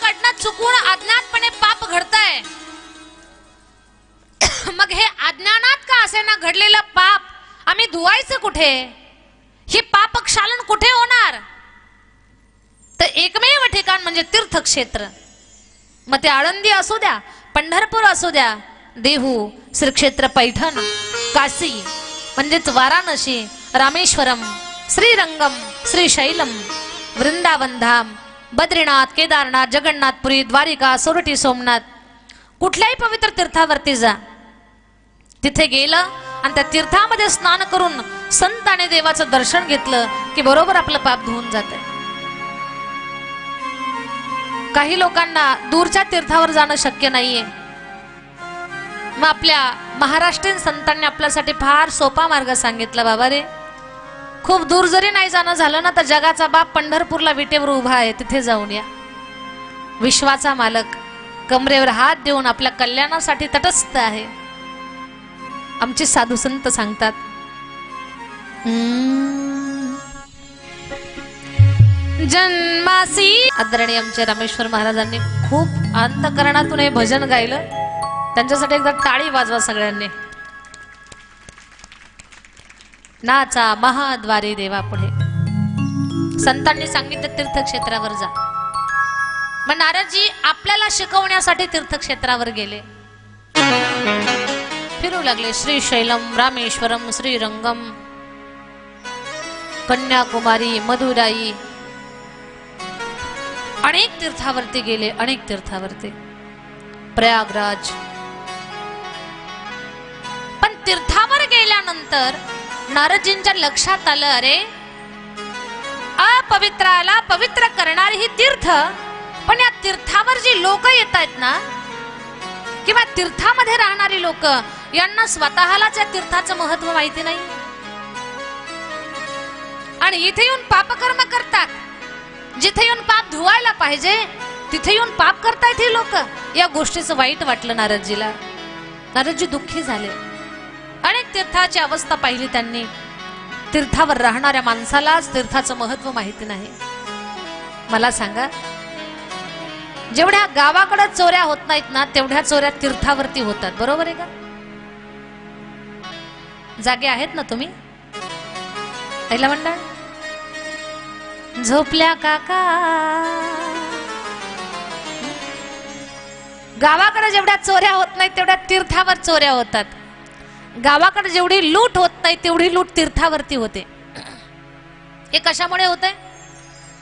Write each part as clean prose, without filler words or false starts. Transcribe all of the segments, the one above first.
आमच्याकडनं चुकून अज्ञातपणे पाप घडतंय, मग हे अज्ञानात का असे ना घडलेलं पाप आम्ही धुवायचं कुठे? ही पाप क्षालन कुठे होणार? तर एकमेव ठिकाण म्हणजे तीर्थक्षेत्र. मग ते आळंदी असू द्या, पंढरपूर असू द्या, देहू, श्री क्षेत्र पैठण, काशी म्हणजेच वाराणसी, रामेश्वरम, श्रीरंगम, श्रीशैलम, वृंदावन धाम, बद्रीनाथ, केदारनाथ, जगन्नाथपुरी, द्वारिका, सोरठी, सोमनाथ, कुठल्याही पवित्र तीर्थावरती जा. तिथे गेलं आणि त्या तीर्थामध्ये स्नान करून संत आणि देवाचं दर्शन घेतलं की बरोबर आपलं पाप धुवून जाते. काही लोकांना दूरच्या तीर्थावर जाणं शक्य नाहीये. मग आपल्या महाराष्ट्रीयन संतांनी आपल्यासाठी फार सोपा मार्ग सांगितला. बाबा रे, खूप दूर जरी नाही जाणं झालं ना तर जगाचा बाप पंढरपूरला विटेवर उभा आहे, तिथे जाऊन या. विश्वाचा मालक कमरेवर हात देऊन आपल्या कल्याणासाठी तटस्थ आहे. आमचे साधू संत सांगतात, जन्मासी. आदरणीय आमचे रामेश्वर महाराजांनी खूप अंतकरणातून हे भजन गायलं. त्यांच्यासाठी एकदा टाळी वाजवा सगळ्यांनी. नाचा महाद्वारे देवा पुढे. संतांनी सांगितलं तीर्थक्षेत्रावर जा. मग नारदजी आपल्याला शिकवण्यासाठी तीर्थक्षेत्रावर गेले. फिरू लागले. श्रीशैलम, रामेश्वरम, श्रीरंगम, कन्याकुमारी, मदुराई, अनेक तीर्थावरती गेले. अनेक तीर्थावरती, प्रयागराज. पण तीर्थावर गेल्यानंतर नारदजींच्या लक्षात आलं, अरे अपवित्राला पवित्र करणारी ही तीर्थ, पण या तीर्थावर जी लोक येत आहेत ना, किंवा तीर्थामध्ये राहणारी लोक, यांना स्वतःलाच या तीर्थाचं महत्व माहिती नाही आणि इथे येऊन पापकर्म करतात. जिथे येऊन पाप धुवायला पाहिजे तिथे येऊन पाप करतायत हे लोक. या गोष्टीचं वाईट वाटलं नारदजीला. नारदजी दुःखी झाले. अनेक तीर्थाची अवस्था पाहिली त्यांनी. तीर्थावर राहणाऱ्या माणसालाच तीर्थाचं महत्व माहिती नाही. मला सांगा, जेवढ्या गावाकडे चोऱ्या होत नाहीत ना तेवढ्या चोऱ्या तीर्थावरती होतात. बरोबर आहे का? जागे आहेत ना तुम्ही? पहिला मंडळ झोपल्या काका. गावाकडे जेवढ्या चोऱ्या होत नाहीत तेवढ्या तीर्थावर चोऱ्या होतात. गावाकडे जेवढी लूट होत नाही तेवढी लूट तीर्थावरती होते. हे कशामुळे होते?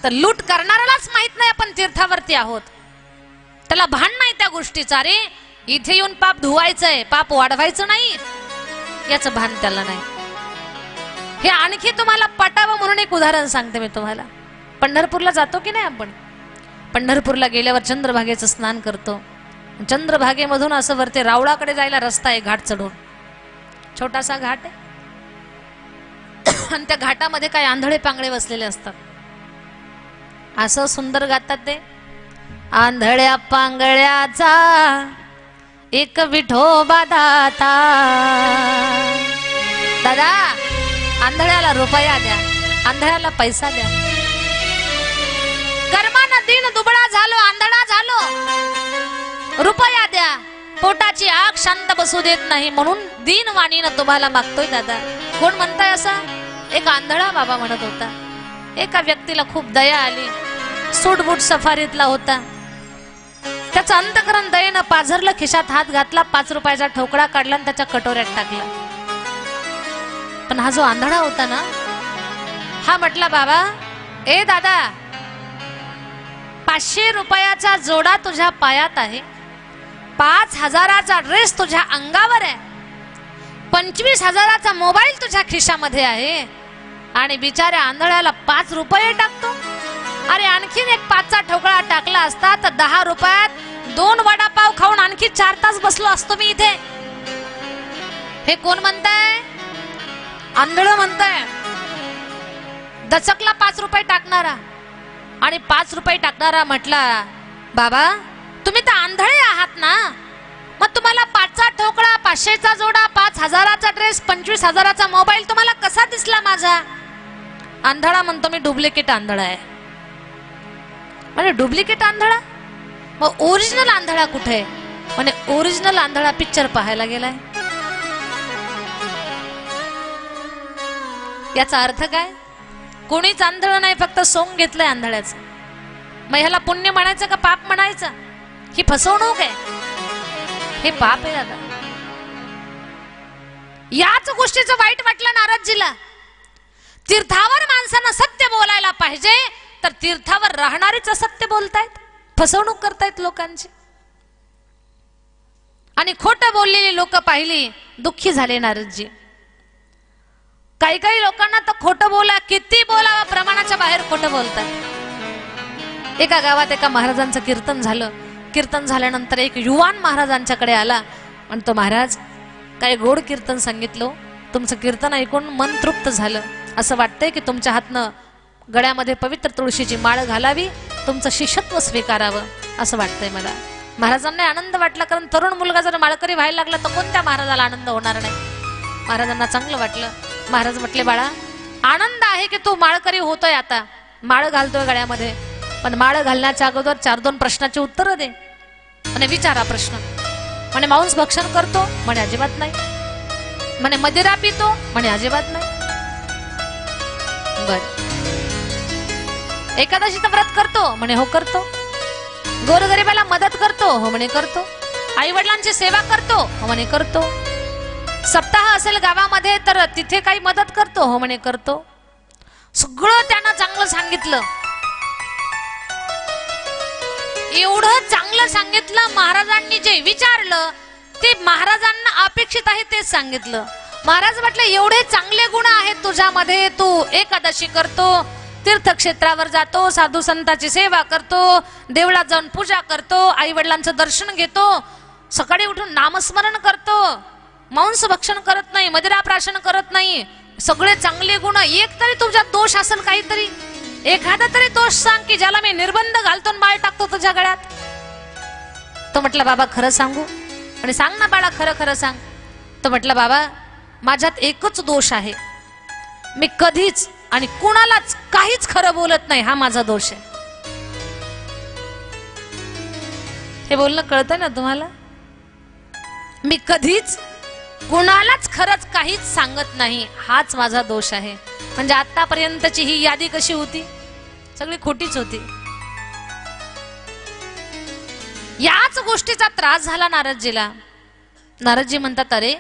तर लूट करणाऱ्यालाच माहित नाही आपण तीर्थावरती आहोत. त्याला भान नाही त्या गोष्टीचा. अरे इथे येऊन पाप धुवायचंय, पाप वाढवायचं नाही, याचं भान त्याला नाही. हे आणखी तुम्हाला पटावं म्हणून एक उदाहरण सांगते मी तुम्हाला. पंढरपूरला जातो की नाही आपण? पंढरपूरला गेल्यावर चंद्रभागेचं स्नान करतो. चंद्रभागेमधून असं वरती रावळाकडे जायला रस्ता आहे, घाट चढून. छोटासा घाट आहे आणि त्या घाटामध्ये काय आंधळे पांगळे बसलेले असतात. असं सुंदर गातात ते, आंधळ्या पांगळ्याचा एक विठोबा दाता. दादा, आंधळ्याला रुपया द्या, आंधळ्याला पैसा द्या. कर्मानं दिन दुबळा झालो, आंधळा झालो, रुपया द्या. पोटाची आग शांत बसू देत नाही म्हणून दीन वाणीनं तुम्हाला मागतोय दादा. कोण म्हणताय असा? एक आंधळा बाबा म्हणत होता. एका व्यक्तीला खूप दया आली. सूटबूट सफारीतला होता. त्याचं अंतकरण दयेनं पाझरलं, खिशात हात घातला, 5 रुपयाचा ठोकळा काढला आणि त्याच्या कटोऱ्यात टाकला. पण हा जो आंधळा होता ना, हा म्हटला, बाबा ए दादा, 500 रुपयाचा जोडा तुझ्या पायात आहे, 5000चा ड्रेस तुझ्या अंगावर आहे, 25,000चा मोबाईल तुझ्या खिशामध्ये आहे आणि बिचाऱ्या आंधळ्याला 5 रुपये टाकतो. अरे आणखीन एक 5चा ठोकळा टाकला असता तर 10 रुपयात 2 वडापाव खाऊन आणखी 4 तास बसलो असतो मी इथे. हे कोण म्हणताय? आंधळ म्हणताय. दचकला 5 रुपये टाकणारा. आणि 5 रुपये टाकणारा म्हटला, बाबा तुम्ही तर आंधळे आहात ना, मग तुम्हाला 5चा ठोकळा, 500चा जोडा, 5000चा ड्रेस, 25,000चा मोबाईल तुम्हाला कसा दिसला माझा? आंधळा म्हणतो, मी डुप्लिकेट आंधळा आहे. म्हणजे डुप्लिकेट आंधळा? मग ओरिजिनल आंधळा कुठे? म्हणे ओरिजिनल आंधळा पिक्चर पाहायला गेलाय. याचा अर्थ काय? कोणीच आंधळ नाही, फक्त सोंग घेतलंय आंधळ्याचं. मग ह्याला पुण्य म्हणायचं का पाप म्हणायचं? ही फसवणूक आहे, हे पाप आहे दादा. याच गोष्टीचं वाईट वाटलं नारदजीला. तीर्थावर माणसानं सत्य बोलायला पाहिजे, तर तीर्थावर राहणारीच असत्य बोलतायत, फसवणूक करतायत लोकांची. आणि खोटं बोललेली लोक पाहिली, दुःखी झाले नारदजी. काही काही लोकांना तर खोटं बोला, किती बोलावं प्रमाणाच्या बाहेर खोटं बोलतात. एका गावात एका महाराजांचं कीर्तन झालं. कीर्तन झाल्यानंतर एक युवान महाराजांच्याकडे आला. म्हणतो, महाराज काय गोड कीर्तन सांगितलं, तुमचं कीर्तन ऐकून मन तृप्त झालं. असं वाटतंय की तुमच्या हातनं गळ्यामध्ये पवित्र तुळशीची माळ घालावी, तुमचं शिष्यत्व स्वीकारावं असं वाटतंय मला. महाराजांना आनंद वाटला, कारण तरुण मुलगा जर माळकरी व्हायला लागला तर कोणत्या महाराजाला आनंद होणार नाही. महाराजांना चांगलं वाटलं. महाराज म्हटले, बाळा आनंद आहे की तू माळकरी होतोय, आता माळ घालतोय गळ्यामध्ये, पण माळ घालण्याच्या अगोदर 4-2 प्रश्नाची उत्तर दे. म्हणे विचारा प्रश्न. म्हणे मांस भक्षण करतो? म्हणे अजिबात नाही. म्हणे मदिरा पितो? म्हणे अजिबात नाही. बर, एकादशीचं व्रत करतो? म्हणे हो करतो. गोरगरिबाला मदत करतो? हो म्हणे करतो. आई वडिलांची सेवा करतो? हो म्हणे करतो. सप्ताह असेल गावामध्ये तर तिथे काही मदत करतो? हो म्हणे करतो. सगळं त्यांना चांगलं सांगितलं. एवढं चांगलं सांगितलं. महाराजांनी जे विचारलं ते महाराजांना अपेक्षित आहे तेच सांगितलं. महाराज म्हटले, एवढे चांगले गुण आहेत तुझ्यामध्ये, तू एकादशी करतो, तीर्थक्षेत्रावर जातो, साधू संतांची सेवा करतो, देवळात जाऊन पूजा करतो, आई वडिलांचं दर्शन घेतो, सकाळी उठून नामस्मरण करतो, मांस भक्षण करत नाही, मदिरा प्राशन करत नाही, सगळे चांगले गुण. एक तरी तुझ्यात दोष असेल, काहीतरी एखादा तरी दोष सांग की ज्याला मी निर्बंध घालतो, माळ टाकतो तुझ्या गळ्यात. तो म्हटला, बाबा खरं सांगू? आणि सांग ना बाळा, खरं खरं सांग. तो म्हटला, बाबा माझ्यात एकच दोष आहे, मी कधीच आणि कुणालाच काहीच खरं बोलत नाही, हा माझा दोष आहे. हे बोलणं कळतं ना तुम्हाला? मी कधीच कुणालाच खरंच काहीच सांगत नाही, हाच माझा दोष आहे. म्हणजे आतापर्यंतची ही यादी कशी होती? सगळी खोटीच होती. याच गोष्टीचा त्रास झाला नारदजीला. नारदजी म्हणतात, अरे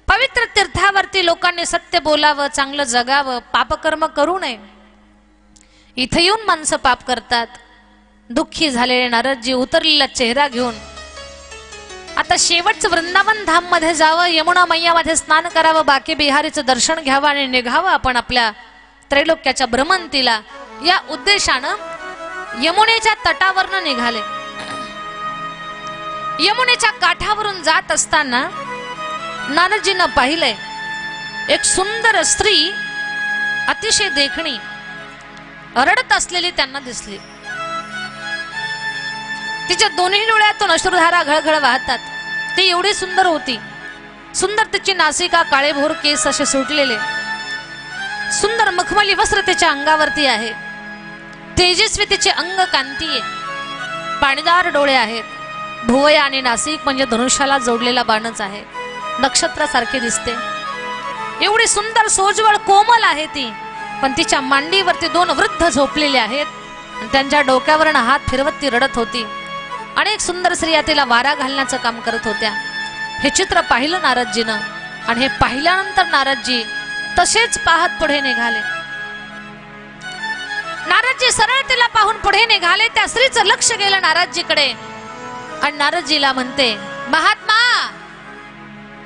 पवित्र तीर्थावरती लोकांनी सत्य बोलावं, चांगलं जगावं, पापकर्म करू नये. इथे येऊन माणसं पाप करतात. दुःखी झालेले नारदजी उतरलेला चेहरा घेऊन आता शेवटचं वृंदावन धाम मध्ये जावं, यमुना मैयामध्ये स्नान करावं, बाकी बिहारीचं दर्शन घ्यावं आणि निघावं आपण आपल्या त्रैलोक्याच्या भ्रमंतीला, या उद्देशानं यमुनेच्या तटावरनं निघाले. यमुनेच्या काठावरून जात असताना नारदजीनं पाहिलंय एक सुंदर स्त्री, अतिशय देखणी, रडत असलेली त्यांना दिसली. तिच्या दोन्ही डोळ्यातून अश्रुधारा घळघळ वाहतात. ती एवढी सुंदर होती. सुंदर तिची नासिका, काळेभोर केस असे सुटलेले, सुंदर मखमली वस्त्र तिच्या अंगावरती आहे, तेजस्वी तिचे अंग कांती आहे, पाणीदार डोळे आहेत, भुवया आणि नासिक म्हणजे धनुष्याला जोडलेला बाणच आहे, नक्षत्रासारखे दिसते. एवढी सुंदर सोज्वळ कोमल आहे ती. पण तिच्या मांडीवरती 2 वृद्ध झोपलेले आहेत आणि त्यांच्या डोक्यावरून हात फिरवत ती रडत होती. अनेक सुंदर स्त्रिया तिला वारा घालण्याचं काम करत होत्या. हे चित्र पाहिलं नारदजीनं आणि हे पाहिल्यानंतर नारदजी तसेच पाहत पुढे निघाले. नारदजी सरळ तिला पाहून पुढे निघाले. त्या स्त्रीचं लक्ष गेलं नारदजीकडे आणि नारदजीला म्हणते, महात्मा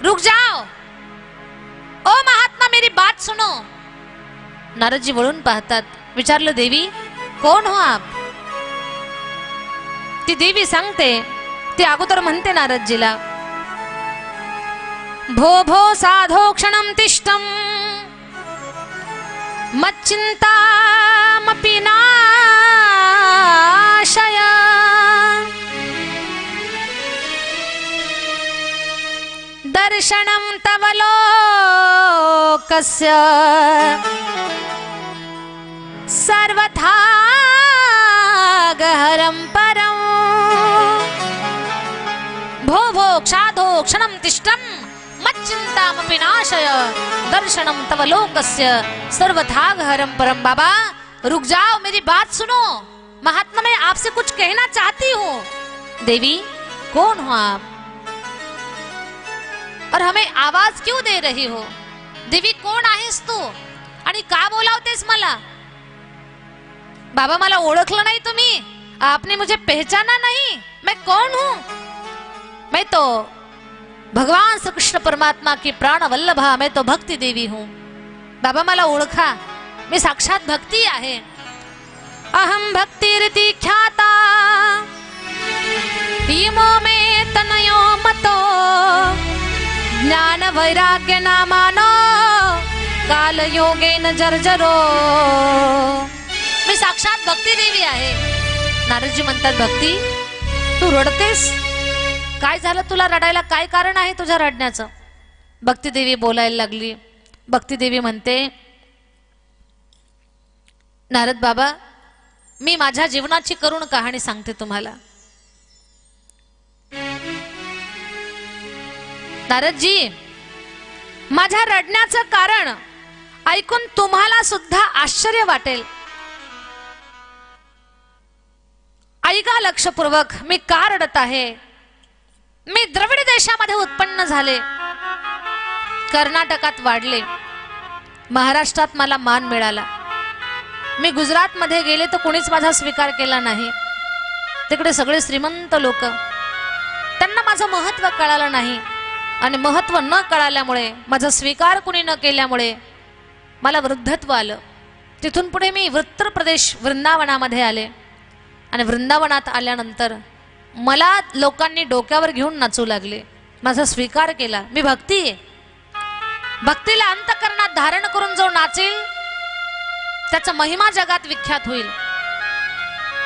रुक जाओ, ओ महात्मा मेरी बात सुनो. नारदजी वळून पाहतात. विचारलं, देवी कोण हो आप? ती देवी सांगते. ती अगोदर म्हणते नारदजीला, भो भो साधो क्षणं तिष्ठं मच्चिंतामपि नाशय दर्शनं तव लोकस्य सर्वथा गहरं परं. क्षणं तिष्ठं मच्चिंतामपि नाशय दर्शनम तव लोकस्य सर्वथागहरम परम। बाबा रुक जाओ, मेरी बात सुनो। महात्मा, मैं आपसे कुछ कहना चाहती हूँ। देवी कौन हो आप और हमें आवाज क्यों दे रही हो? देवी कोण आहेस तू आणि का बोलावतेस मला? बाबा मला ओळखलं नाही तुम्ही? आपने मुझे पहचाना नहीं? मैं कौन हूं? मैं तो भगवान श्री कृष्ण परमात्मा की प्राण वल्लभा, मैं तो भक्ति देवी हूं। बाबा मला ओळखा, मी साक्षात भक्ती आहे। अहम भक्तिरिति ख्याता इमो मे तनयो मतो ज्ञान वैराग्य नामानो काल योगेन जर्जरो। मी साक्षात भक्ती देवी आहे। नारदजी म्हणतात, भक्ती तू रडतेस? काय झालं तुला रडायला? काय कारण आहे तुझ्या रडण्याचं? भक्ती देवी बोलायला लागली। भक्ती देवी म्हणते, नारद बाबा, मी माझ्या जीवनाची करुण कहाणी सांगते तुम्हाला। नारदजी, माझ्या रडण्याचं कारण ऐकून तुम्हाला सुद्धा आश्चर्य वाटेल। ऐका लक्षपूर्वक, मी का रडत आहे। मी द्रविड देशामध्ये उत्पन्न झाले, कर्नाटकात वाढले, महाराष्ट्रात मला मान मिळाला। मी गुजरात मध्ये गेले तर कोणीच माझा स्वीकार केला नाही। तिकडे सगळे श्रीमंत लोक, त्यांना माझं महत्त्व कळालं नाही आणि महत्त्व न कळाल्यामुळे, माझा स्वीकार कुणी न केल्यामुळे मला वृद्धत्व आलं। तिथून पुढे मी उत्तर प्रदेश वृंदावनामध्ये आले आणि वृंदावनात आल्यानंतर मला लोकांनी डोक्यावर घेऊन नाचू लागले। माझा स्वीकार केला, मी भक्ती आहे। भक्तीला अंतःकरणात धारण करून जो नाचेल त्याचा महिमा जगात विख्यात होईल।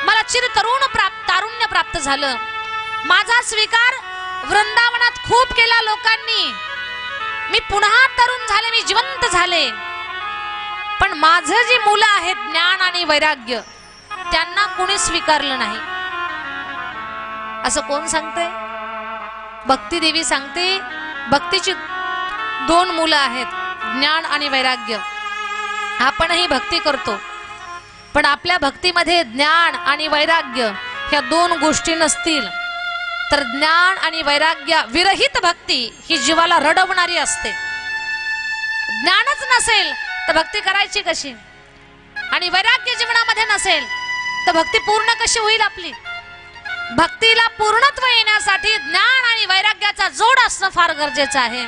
मला चिर तारुण्य प्राप्त झालं। माझा स्वीकार वृंदावनात खूप केला लोकांनी। मी पुन्हा तरुण झाले, मी जिवंत झाले। पण माझं जी मुलं आहेत ज्ञान आणि वैराग्य, त्यांना कोणी स्वीकारलं नाही। असं कोण सांगते? भक्ती देवी सांगते, भक्तीची दोन मुलं आहेत, ज्ञान आणि वैराग्य। आपणही भक्ती करतो, पण आपल्या भक्तीमध्ये ज्ञान आणि वैराग्य ह्या दोन गोष्टी नसतील तर ज्ञान आणि वैराग्य विरहित भक्ती ही जीवाला रडवणारी असते। ज्ञानच नसेल तर भक्ती करायची कशी? आणि वैराग्य जीवनामध्ये नसेल तर भक्ती पूर्ण कशी होईल आपली? भक्तीला पूर्णत्व येण्यासाठी ज्ञान आणि वैराग्याचा जोड असणं फार गरजेचं आहे।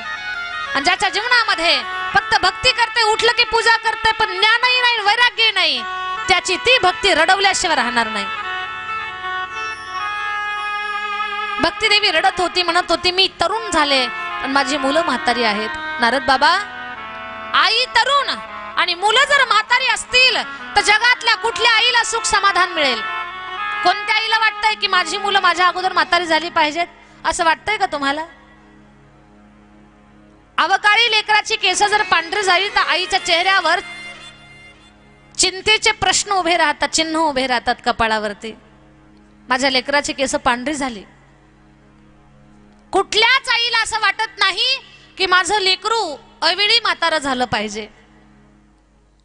आणि ज्याच्या जीवनामध्ये फक्त भक्ती करते, उठलं की पूजा करते, पण ज्ञानही नाही वैराग्य नाही, त्याची ती भक्ती रडवल्याशिवाय राहणार नाही। भक्ती देवी रडत होती, म्हणत होती, मी तरुण झाले पण माझी मुलं म्हातारी आहेत। नारद बाबा, आई तरुण आणि मुलं जर म्हातारी असतील तर जगातल्या कुठल्या आईला सुख समाधान मिळेल? कोणत्या आईला वाटतंय की माझी मुलं माझ्या अगोदर म्हातारी झाली पाहिजेत? असं वाटतंय का तुम्हाला? अवकाळी लेकराची केस जर पांढरी झाली तर आईच्या चेहऱ्यावर चिंतेचे प्रश्न उभे राहतात, चिन्ह उभे राहतात कपाळावरती। माझ्या लेकराची केस पांढरी झाली। कुठल्याच आईला असं वाटत नाही की माझं लेकरू अवेळी म्हातारं झालं पाहिजे।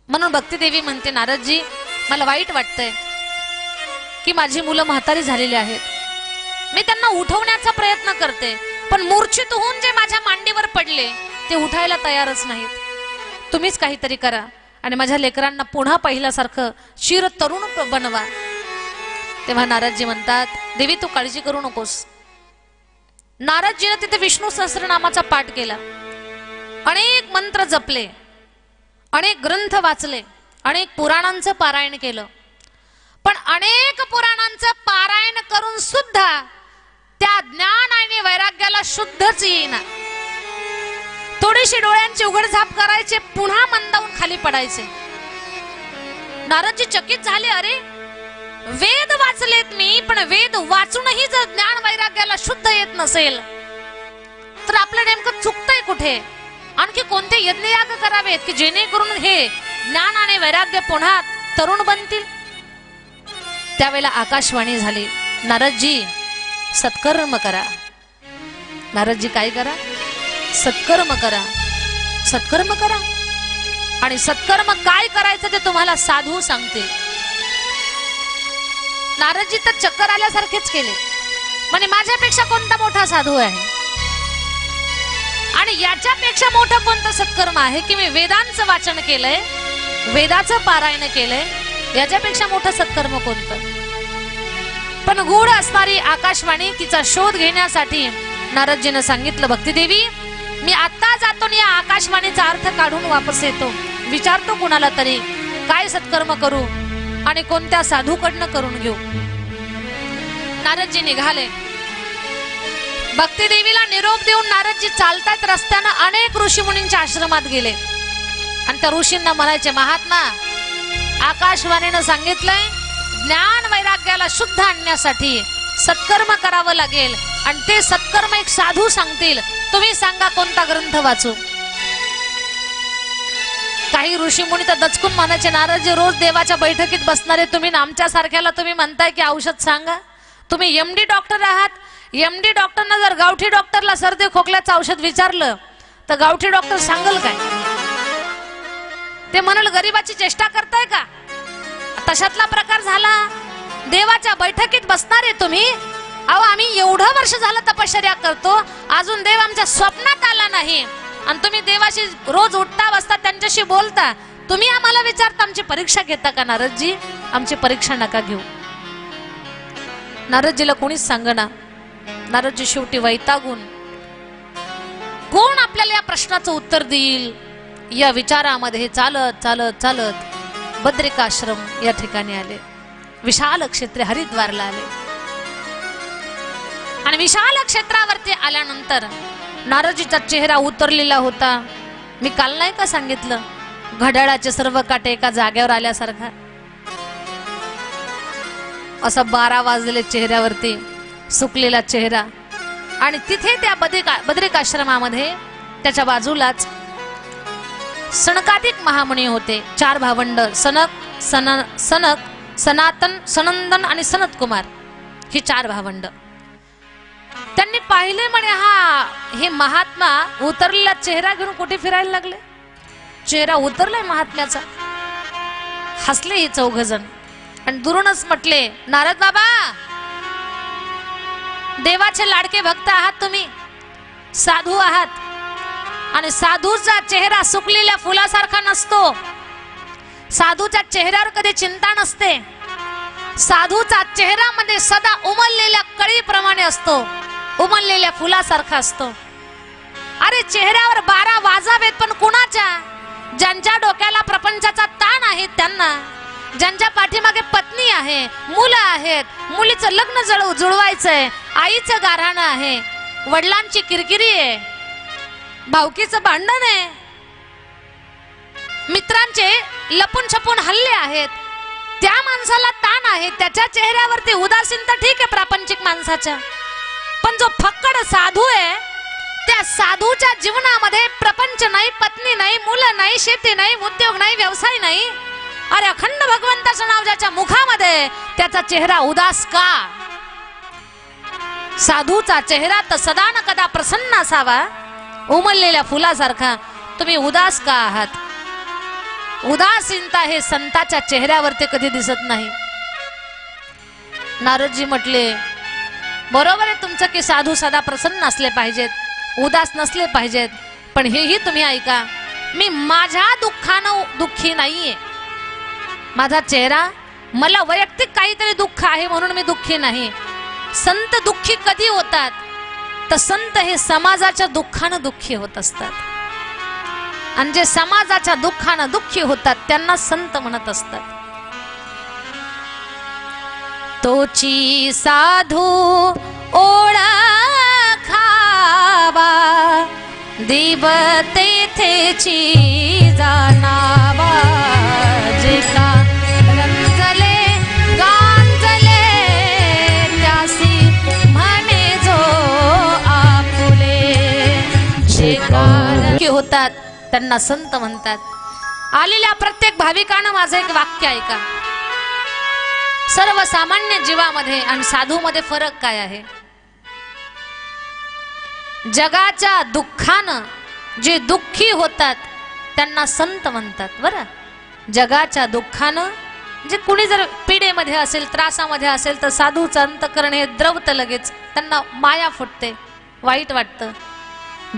म्हणून भक्ती देवी म्हणते, नारदजी, मला वाईट वाटतंय की माझी मुलं म्हातारी झालेली आहेत। मी त्यांना उठवण्याचा प्रयत्न करते, पण मूर्छित होऊन जे माझ्या मांडीवर पडले ते उठायला तयारच नाहीत। तुम्हीच काहीतरी करा आणि माझ्या लेकरांना पुन्हा पहिल्यासारखं चिर तरुण बनवा। तेव्हा नारदजी म्हणतात, देवी तू काळजी करू नकोस। नारदजीने तिथे विष्णू सहस्रनामाचा पाठ केला, अनेक मंत्र जपले, अनेक ग्रंथ वाचले, अनेक पुराणांचं पारायण केलं। पण अनेक पुराणांचं पारायण करून सुद्धा त्या ज्ञान आणि वैराग्याला शुद्धच येईना। थोडीशी डोळ्यांची उघडझाप करायचे, पुन्हा मंदावून खाली पडायचे। नारदजी चकित झाले, अरे वेद वाचलेत मी, पण वेद वाचूनही जर ज्ञान वैराग्याला शुद्ध येत नसेल तर आपलं नेमकं चुकतंय कुठे? आणखी कोणते यज्ञयाग करावेत की जेणेकरून हे ज्ञान आणि वैराग्य पुन्हा तरुण बनतील? त्यावेळेला आकाशवाणी झाली, नारदजी सत्कर्म करा। नारदजी काय करा? सत्कर्म करा, सत्कर्म करा. आणि सत्कर्म काय करायचं ते तुम्हाला साधू सांगते. नारदजी तर चक्कर आल्यासारखेच केले, म्हणजे माझ्यापेक्षा कोणता मोठा साधू आहे आणि याच्यापेक्षा मोठं कोणतं सत्कर्म आहे की मी वेदांचं वाचन केलंय, वेदाचं पारायण केलंय, याच्यापेक्षा मोठं सत्कर्म कोणतं? पण गूढ असणारी आकाशवाणी तिचा शोध घेण्यासाठी नारदजीनं सांगितलं, भक्तिदेवी मी आता जातो आणि या आकाशवाणीचा अर्थ काढून वापस येतो, विचारतो कुणाला तरी काय सत्कर्म करू आणि कोणत्या साधूकडनं करून घेऊ. नारदजी निघाले. भक्तिदेवीला निरोप देऊन नारदजी चालतात रस्त्यानं अनेक ऋषीमुनींच्या आश्रमात गेले आणि त्या ऋषींना म्हणायचे, महात्मा आकाशवाणीनं सांगितलंय ज्ञान वैराग्याला शुद्ध आणण्यासाठी सत्कर्म करावं लागेल आणि ते सत्कर्म एक साधू सांगतील, तुम्ही सांगा कोणता ग्रंथ वाचू. काही ऋषीमुनी तर दचकून म्हणायचे, नारदजी रोज देवाच्या बैठकीत बसणारे तुम्ही आमच्या सारख्याला तुम्ही म्हणताय की औषध सांगा, तुम्ही एमडी डॉक्टर आहात. एमडी डॉक्टरना जर गावठी डॉक्टरला सर्दी खोकल्याचं औषध विचारलं तर गावठी डॉक्टर सांगल काय? ते म्हणाल गरीबाची चेष्टा करताय का? तशातला प्रकार झाला. देवाच्या बैठकीत बसणारे तुम्ही, अहो आम्ही एवढं वर्ष झालं तपश्चर्या करतो, अजून देव आमच्या स्वप्नात आला नाही आणि तुम्ही देवाशी रोज उठता बसता त्यांच्याशी बोलता, तुम्ही आम्हाला विचारता आमची परीक्षा घेता का? नारदजी आमची परीक्षा नका घेऊ. नारदजीला कोणीच सांगना. नारदजी शेवटी वैतागून कोण आपल्याला या प्रश्नाचं उत्तर देईल या विचारामध्ये चालत चालत चालत बद्रिकाश्रम या ठिकाणी आले. विशाल क्षेत्र हरिद्वारला आले आणि विशाल क्षेत्रावरती आल्यानंतर नारदजीचा चेहरा उतरलेला होता. मी काल नाही का सांगितलं, घड्याळाचे सर्व काटे एका जागेवर आल्यासारखा. असं 12 वाजलेले चेहऱ्यावरती सुकलेला चेहरा. आणि तिथे त्या बद्रिकाश्रमामध्ये त्याच्या बाजूलाच सनकादिक महामुनी होते, 4 भावंड, सनक, सनातन, सनंदन आणि सनत कुमार, ही 4 भावंड. त्यांनी पाहिले म्हणे हे महात्मा उतरलेला चेहरा घेऊन कुठे फिरायला लागले, चेहरा उतरलाय महात्म्याचा. हसले ही 4 जण आणि दुरूनच म्हटले, नारद बाबा देवाचे लाडके भक्त आहात तुम्ही, साधू आहात आणि साधूचा चेहरा सुकलेल्या फुलासारखा नसतो. साधूच्या चेहऱ्यावर कधी चिंता नसते. साधूचा चेहऱ्यामध्ये सदा उमललेल्या कळीप्रमाणे असतो, उमललेल्या फुलासारखा असतो. अरे चेहऱ्यावर 12 वाजावेत पण कुणाच्या? ज्यांच्या डोक्याला प्रपंचाचा ताण आहे त्यांना, ज्यांच्या पाठीमागे पत्नी आहे, मुलं आहेत, मुलीचं लग्न जुळवायचंय, आईचं गाऱ्हाणं आहे, वडिलांची किरकिरी आहे, भावकीचं भांडण आहे, मित्रांचे लपून छपून हल्ले आहेत, त्या माणसाला ताण आहे. त्याच्या चेहऱ्यावरती उदासीनता ठीक आहे प्रापंचिक माणसाच्या, पण जो फक्कड साधू आहे त्या साधूच्या जीवनामध्ये प्रपंच नाही, पत्नी नाही, मुलं नाही, शेती नाही, उद्योग नाही, व्यवसाय नाही. अरे अखंड भगवंताचं नाव ज्याच्या मुखामध्ये, त्याचा चेहरा उदास का? साधूचा चेहरा तर सदा न कदा प्रसन्न असावा, उमललेल्या फुलासारखा. तुम्ही उदास का आहात? उदासीनता हे संताच्या चेहऱ्यावरती कधी दिसत नाही. नारदजी म्हटले, बरोबर आहे तुमचं की साधू सदा प्रसन्न असले पाहिजेत, उदास नसले पाहिजेत, पण हेही तुम्ही ऐका, मी माझ्या दुःखानं दुःखी नाहीये. माझा चेहरा, मला वैयक्तिक काहीतरी दुःख आहे म्हणून मी दुःखी नाही. संत दुःखी कधी होतात तर संत हे समाजाच्या दुःखानं दुःखी होत असतात आणि जे समाजाच्या दुःखानं दुःखी होतात त्यांना संत म्हणत असतात. तोची साधू ओळखावा, दिव तेथेची जाणावा, जे का रंजले गांजले त्यासी म्हणे जो आपुले. जे का होतात त्यांना संत म्हणतात. आलेल्या प्रत्येक भाविकानं माझं एक वाक्य ऐका. सर्वसामान्य जीवामध्ये आणि साधूमध्ये फरक काय आहे? जगाच्या दुःखानं जे दुःखी होतात त्यांना संत म्हणतात. बरं, जगाच्या दुःखानं जे कुणी जर पीडेमध्ये असेल, त्रासामध्ये असेल, तर साधूचं अंतकरण हे द्रवतं लगेच, त्यांना माया फुटते, वाईट वाटतं.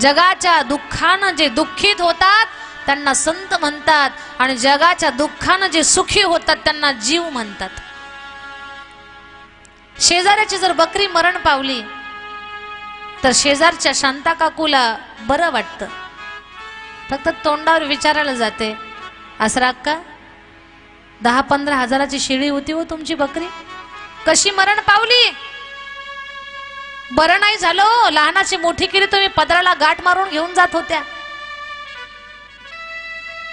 जगाच्या दुःखानं जे दुःखित होतात त्यांना संत म्हणतात, आणि जगाच्या दुःखानं जे सुखी होतात त्यांना जीव म्हणतात. शेजाऱ्याची जर बकरी मरण पावली तर शेजारच्या शांता काकूला बरं वाटतं, फक्त तोंडावर विचारायला जाते, असरा का 10-15 हजाराची शेळी होती हो तुमची बकरी, कशी मरण पावली? बरं नाही झालं, लहानाची मोठी केली तुम्ही, पदराला गाठ मारून घेऊन जात होत्या,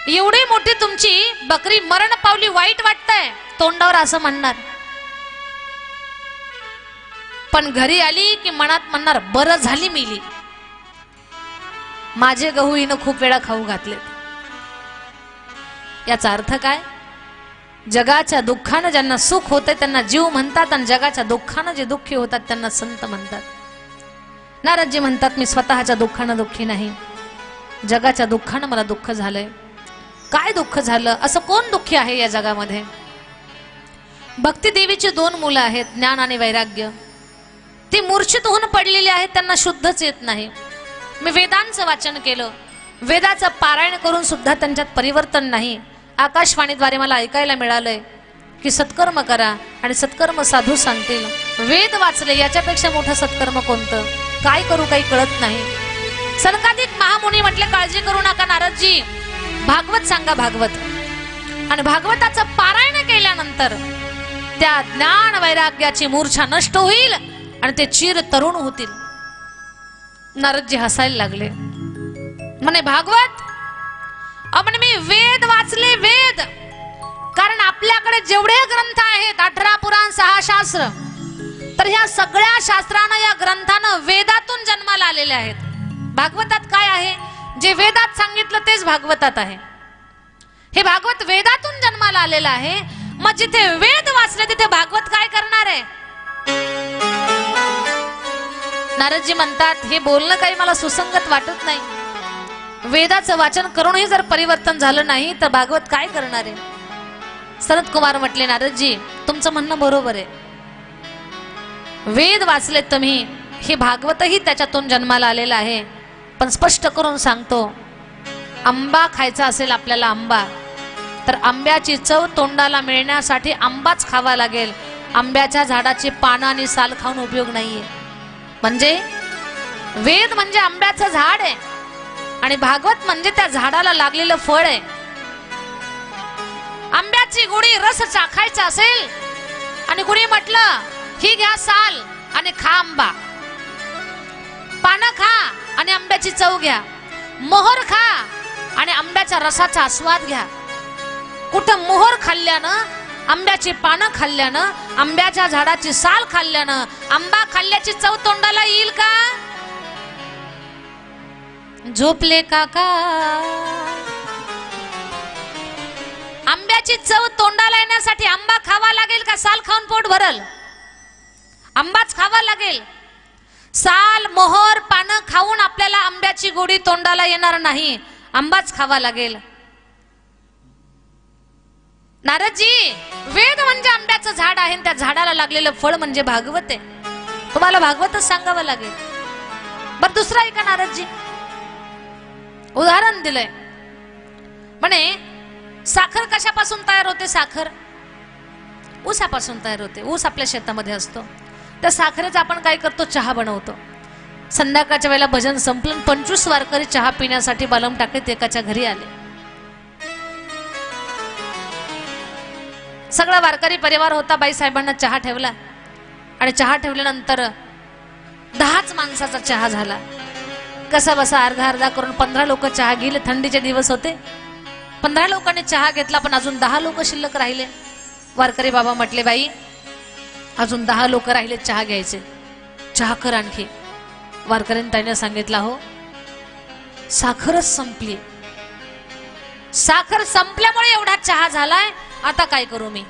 एवढी मोठी तुमची बकरी मरण पावली, वाईट वाटतंय, तोंडावर असं म्हणणार. पण घरी आली की मनात म्हणणार, बरं झाली मेली, माझे गहू हिनं खूप वेळा खाऊ घातलेत. याचा अर्थ काय? जगाच्या दुःखानं ज्यांना सुख होते त्यांना जीव म्हणतात, आणि जगाच्या दुःखानं जे दुःखी होतात त्यांना संत म्हणतात. नारदजी म्हणतात, मी स्वतःच्या दुःखानं दुःखी नाही, जगाच्या दुःखानं मला दुःख झालंय. काय दुःख झालं? असं कोण दुःखी आहे या जगामध्ये? भक्ती देवीची 2 मुलं आहेत, ज्ञान आणि वैराग्य. ती मूर्छित होऊन पडलेली आहेत, त्यांना शुद्धच येत नाही. मी वेदांचं वाचन केलं, वेदाचं पारायण करून सुद्धा त्यांच्यात परिवर्तन नाही. आकाशवाणीद्वारे मला ऐकायला मिळालंय की सत्कर्म करा आणि सत्कर्म साधू सांगतील. वेद वाचले, याच्यापेक्षा मोठं सत्कर्म कोणतं? काय करू काही कळत नाही. सनकादिक महामुनी म्हटले, काळजी करू नका नारदजी, भागवत सांगा, भागवत. आणि भागवताचं पारायण केल्यानंतर त्या ज्ञान वैराग्याची मूर्छा नष्ट होईल आणि ते चिर तरुण होतील. नारदजी हसायला लागले, म्हणे भागवत, म्हणे मी वेद वाचले, वेद. कारण आपल्याकडे जेवढे ग्रंथ आहेत, 18 पुराण 6 शास्त्र, तर ह्या सगळ्या शास्त्रानं, या ग्रंथानं वेदातून जन्माला आलेले आहेत. भागवतात काय आहे? जे वेदात सांगितलं तेच भागवतात आहे. हे भागवत वेदातून जन्माला आलेलं आहे. मग जिथे वेद वाचले तिथे भागवत काय करणार आहे? नारदजी म्हणतात, हे बोलणं काही मला सुसंगत वाटत नाही. वेदाचं वाचन करूनही जर परिवर्तन झालं नाही तर भागवत काय करणार आहे? सनत कुमार म्हटले, नारदजी तुमचं म्हणणं बरोबर आहे, वेद वाचले तुम्ही, हे भागवतही त्याच्यातून जन्माला आलेलं आहे. पण स्पष्ट करून सांगतो, आंबा खायचा असेल आपल्याला आंबा, तर आंब्याची चव तोंडाला मिळण्यासाठी आंबाच खावा लागेल. आंब्याच्या झाडाची पानं आणि साल खाऊन उपयोग नाहीये. म्हणजे वेद म्हणजे आंब्याचं झाड आहे आणि भागवत म्हणजे त्या झाडाला लागलेलं फळ आहे. आंब्याची गुढी रस चाखायचा असेल आणि गुढी म्हटलं ही घ्या साल आणि खा आंबा, पानं खा आणि आंब्याची चव घ्या, मोहर खा आणि आंब्याच्या रसाचा आस्वाद घ्या. कुठं मोहर खाल्ल्यानं, आंब्याची पानं खाल्ल्यानं, आंब्याच्या झाडाची साल खाल्ल्यानं आंबा खाल्ल्याची चव तोंडाला येईल का? झोपले काका, आंब्याची चव तोंडाला येण्यासाठी आंबा खावा लागेल का साल खाऊन पोट भरल? आंबाच खावा लागेल. साल, मोहर, पानं खाऊन आपल्याला आंब्याची गोडी तोंडाला येणार नाही, आंबाच खावा लागेल. नारदजी, वेद म्हणजे आंब्याचं झाड आहे, त्या झाडाला लागलेलं फळ म्हणजे भागवत आहे. तुम्हाला भागवतच सांगावं लागेल. बर दुसरं ऐका नारदजी, उदाहरण दिलंय. म्हणे साखर कशापासून तयार होते? साखर ऊसापासून तयार होते. ऊस आपल्या शेतामध्ये असतो. त्या साखरेचा आपण काय करतो? चहा बनवतो. संध्याकाळच्या वेळेला भजन संपलं, 25 वारकरी चहा पिण्यासाठी बालम टाकत एकाच्या घरी आले. सगळा वारकरी परिवार होता. बाई साहेबांना चहा ठेवला आणि चहा ठेवल्यानंतर 10च माणसाचा चहा झाला. कसा बसा अर्धा अर्धा करून 15 लोक चहा गेले. थंडीचे दिवस होते. 15 लोकांनी चहा घेतला, पण अजून 10 लोक शिल्लक राहिले. वारकरी बाबा म्हटले, बाई अजून 10 लोक राहिले चहा घ्यायचे, चहा कर आणखी. वारकऱ्यांनी त्याने सांगितलं, हो साखरच संपली, साखर संपल्यामुळे एवढा चहा झालाय, आता काय करू मी?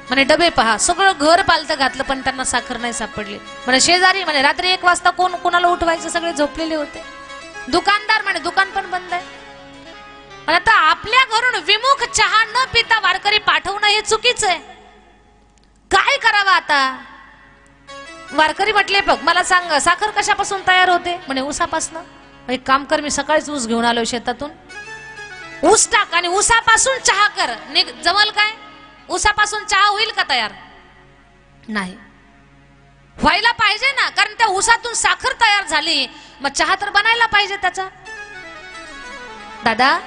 म्हणे डबे पहा, सगळं घर पालतं घातलं पण त्यांना साखर नाही सापडली. म्हणे शेजारी म्हणे रात्री 1 वाजता कोणाला उठवायचं, सगळे झोपलेले होते. दुकानदार म्हणे दुकान पण बंद आहे. आणि आता आपल्या घरून विमुख चहा न पिता वारकरी पाठवणं हे चुकीचं आहे. काय करावं आता? वारकरी म्हटले बघ मला सांग साखर कशापासून तयार होते? म्हणे ऊसापासून. एक काम कर, मी सकाळीच ऊस घेऊन आलो शेतातून, ऊस टाक आणि ऊसापासून चहा कर. जमल काय? ऊसापासून चहा होईल का तयार? नाही. व्हायला पाहिजे ना, कारण त्या ऊसातून साखर तयार झाली, मग चहा तर बनायला पाहिजे त्याचा. दादा,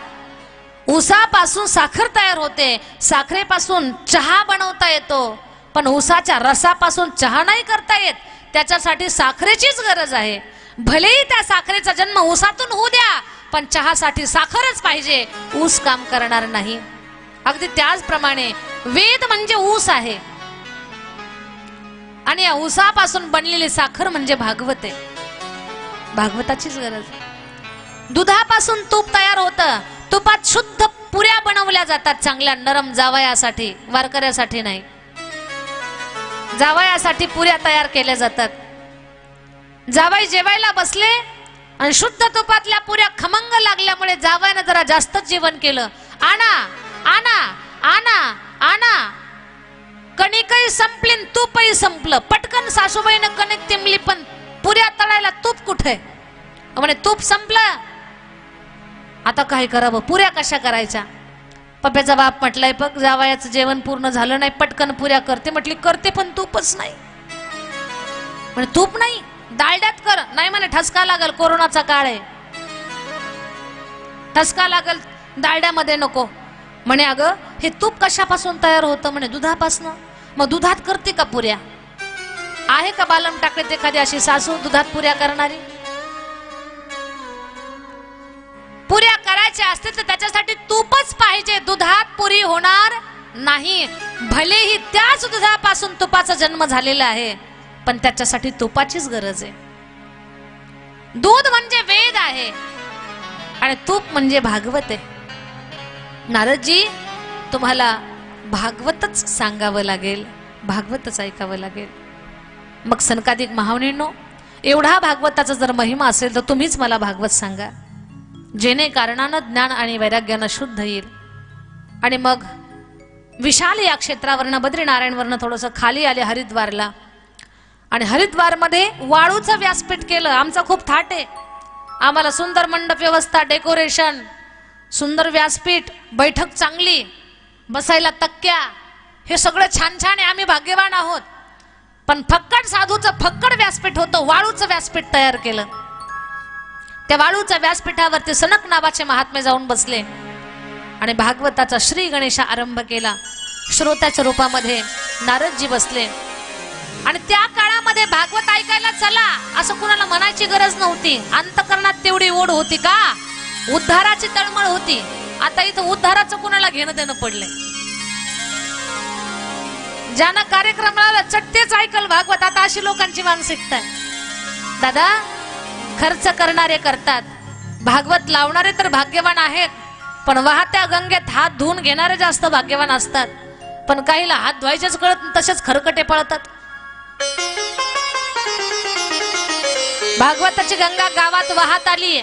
ऊसापासून साखर तयार होते, साखरेपासून चहा बनवता येतो, पण ऊसाच्या रसापासून चहा नाही करता येत. त्याच्यासाठी साखरेचीच गरज आहे. भलेही त्या साखरेचा जन्म ऊसातून होऊ द्या, पण चहासाठी साखरच पाहिजे, ऊस काम करणार नाही. अगदी त्याचप्रमाणे वेद म्हणजे ऊस आहे आणि या ऊसापासून बनलेली साखर म्हणजे भागवत आहे. भागवताचीच गरज. दुधापासून तूप तयार होतं, तुपात शुद्ध पुऱ्या बनवल्या जातात चांगल्या नरम जावयासाठी, वारकऱ्यासाठी नाही. जावयासाठी पुऱ्या तयार केल्या जातात. जावई जेवायला बसले आणि शुद्ध तुपातल्या पुऱ्या खमंग लागल्यामुळे जावयानं जरा जास्तच जेवण केलं. आणा आणा आणा आणा. कणिकही संपली, तूपही संपलं. पटकन सासूबाईनं कणिक तिंबली, पण पुऱ्या तळायला तूप कुठे? म्हणे तूप संपलं, आता काय करावं? पुऱ्या कशा करायच्या? पप्याचा बाप म्हटलाय बघ जावयाचं जेवण पूर्ण झालं नाही, पटकन पुऱ्या करते. म्हटली करते पण तूपच नाही. म्हणे तूप नाही, डालड्यात कर. नाही म्हणे ठसका लागल, कोरोनाचा काळ आहे, ठसका लागल, डालड्यामध्ये नको. म्हणे अगं हे तूप कशापासून तयार होतं? म्हणे दुधापासून. मग दुधात करते का पुऱ्या? आहे का बालम टाकत एखादी अशी सासू दुधात पुऱ्या करणारी? पुऱ्या करायच्या असतील तर त्याच्यासाठी तूपच पाहिजे, दुधात पुरी होणार नाही. भलेही त्याच दुधापासून तुपाचा जन्म झालेला आहे, पण त्याच्यासाठी तुपाचीच गरज आहे. दूध म्हणजे वेद आहे आणि तूप म्हणजे भागवत आहे. नारदजी, तुम्हाला भागवतच सांगावं लागेल, भागवतच ऐकावं लागेल. मग सनकादिक महामुनींनो, एवढा भागवताचा जर महिमा असेल तर तुम्हीच मला भागवत सांगा, जेणे कारणानं ज्ञान आणि वैराग्यानं शुद्ध येईल. आणि मग विशाल या क्षेत्रावरनं बद्रीनारायणवरनं थोडंसं खाली आले हरिद्वारला, आणि हरिद्वारमध्ये वाळूचं व्यासपीठ केलं. आमचा खूप थाट आहे, आम्हाला सुंदर मंडप व्यवस्था, डेकोरेशन, सुंदर व्यासपीठ, बैठक चांगली, बसायला तक्क्या, हे सगळं छान छान आहे, आम्ही भाग्यवान आहोत. पण फक्कड साधूचं फक्कड व्यासपीठ होतं, वाळूचं व्यासपीठ तयार केलं. त्या वाळूच्या व्यासपीठावरती सनक नावाचे महात्मे जाऊन बसले आणि भागवताचा श्री गणेशा आरंभ केला. श्रोत्याच्या रूपामध्ये नारदजी बसले. आणि त्या काळामध्ये भागवत ऐकायला चला असं कुणाला म्हणायची गरज नव्हती. अंतकरणात तेवढी ओढ होती का, उद्धाराची तळमळ होती. आता इथं उद्धाराचं कुणाला घेणं देणं पडलंय. ज्यानं कार्यक्रमाला चट्टेच ऐकल भागवत, आता अशी लोकांची मानसिकता आहे. दादा, खर्च करणारे करतात, भागवत लावणारे तर भाग्यवान आहेत, पण वाहत्या गंगेत हात धुवून घेणारे जास्त भाग्यवान असतात. पण काहीला हात धुवायचेच कळत, तसेच खरकटे पळतात. भागवताची गंगा गावात वाहत आली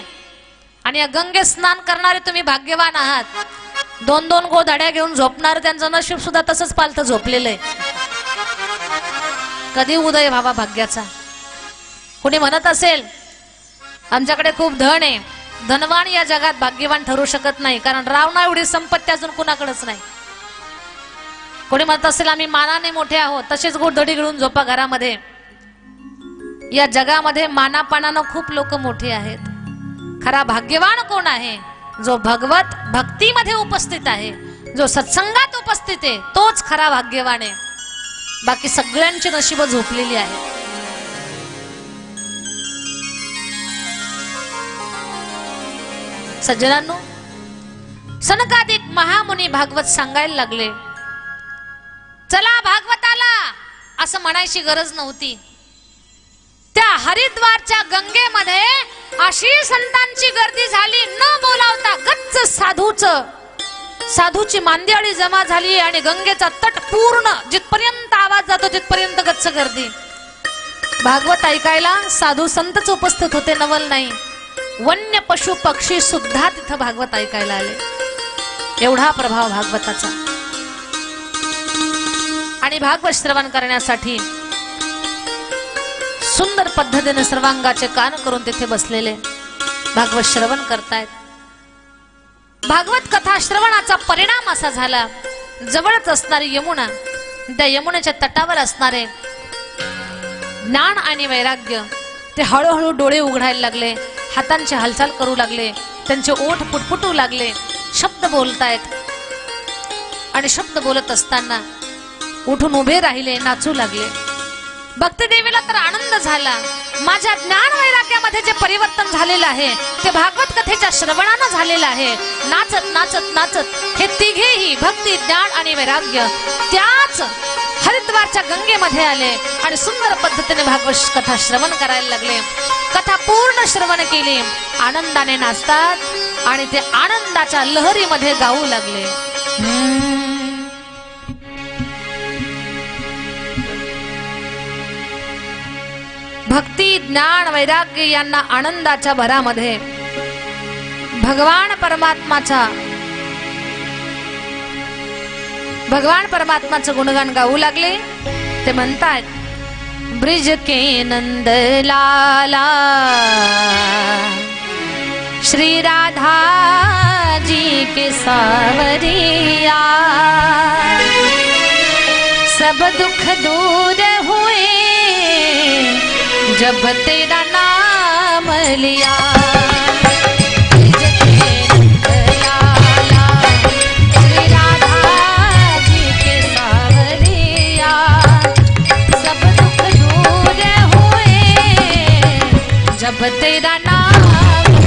आणि या गंगेत स्नान करणारे तुम्ही भाग्यवान आहात. 2-2 गोधड्या घेऊन झोपणार त्यांचं नशीब सुद्धा तसंच पालतं झोपलेलं आहे. कधी उदय व्हावा भाग्याचा? कुणी म्हणत असेल आमच्याकडे खूप धन आहे, धनवान या जगात भाग्यवान ठरू शकत नाही, कारण रावणा एवढी संपत्ती अजून कुणाकडेच नाही. कोणी म्हणत असेल आम्ही मानाने मोठे आहोत, तसेच गोधडी घेऊन झोपा घरामध्ये. या जगामध्ये मानापानानं खूप लोक मोठे आहेत. खरा भाग्यवान कोण आहे? जो भगवत भक्तीमध्ये उपस्थित आहे, जो सत्संगात उपस्थित आहे, तोच खरा भाग्यवान आहे. बाकी सगळ्यांची नशीब झोपलेली आहे. सज्जनांनो, सनकादिक महामुनी भागवत सांगायला लागले. चला भागवताला असं म्हणायची गरज नव्हती. त्या हरिद्वारच्या गंगेमध्ये अशी संतांची गर्दी झाली, न बोलावता गच्च साधूच साधूची मांदियाळी जमा झाली आणि गंगेचा तट पूर्ण जिथपर्यंत आवाज जातो तिथपर्यंत गच्च गर्दी. भागवत ऐकायला साधू संतच उपस्थित होते, नवल नाही, वन्य पशु पक्षी सुद्धा तिथं भागवत ऐकायला आले. एवढा प्रभाव भागवताचा. आणि भागवत श्रवण करण्यासाठी सुंदर पद्धतीने सर्वांगाचे कान करून तिथे बसलेले भागवत श्रवण करतायत. भागवत कथा श्रवणाचा परिणाम असा झाला, जवळच असणारी यमुना, त्या यमुनेच्या तटावर असणारे ज्ञान आणि वैराग्य ते हळूहळू डोळे उघडायला लागले, हातांची हालचाल करू लागले, त्यांचे ओठ पुटपुटू लागले, शब्द बोलतायत. आणि शब्द बोलत असताना उठून उभे राहिले, नाचू लागले. भक्ती देवीला तर आनंद झाला. माझ्या ज्ञान वैराग्यामध्ये जे परिवर्तन झालेलं आहे ते भागवत कथेच्या श्रवणानं झालेलं आहे. नाचत नाचत नाचत हे तिघेही भक्ती, ज्ञान आणि वैराग्य त्याच हरिद्वारच्या गंगेमध्ये आले आणि सुंदर पद्धतीने भागवत कथा श्रवण करायला लागले. कथा पूर्ण श्रवण केली, आनंदाने नाचतात आणि ते आनंदाच्या लहरीमध्ये गाऊ लागले. भक्ती, ज्ञान, वैराग्य यांना आनंदाच्या भरामध्ये भगवान परमात्माचं गुणगान गाऊ लागले. ते म्हणतात, ब्रिज के नंद लाला श्री राधा जी के सावरिया, सब दुख दूर हुए जब तेरा नाम लिया. ब्रिज के नंद लाला श्री राधा जी के सावरिया, सब दुख दूर हुए जब तेरा नाम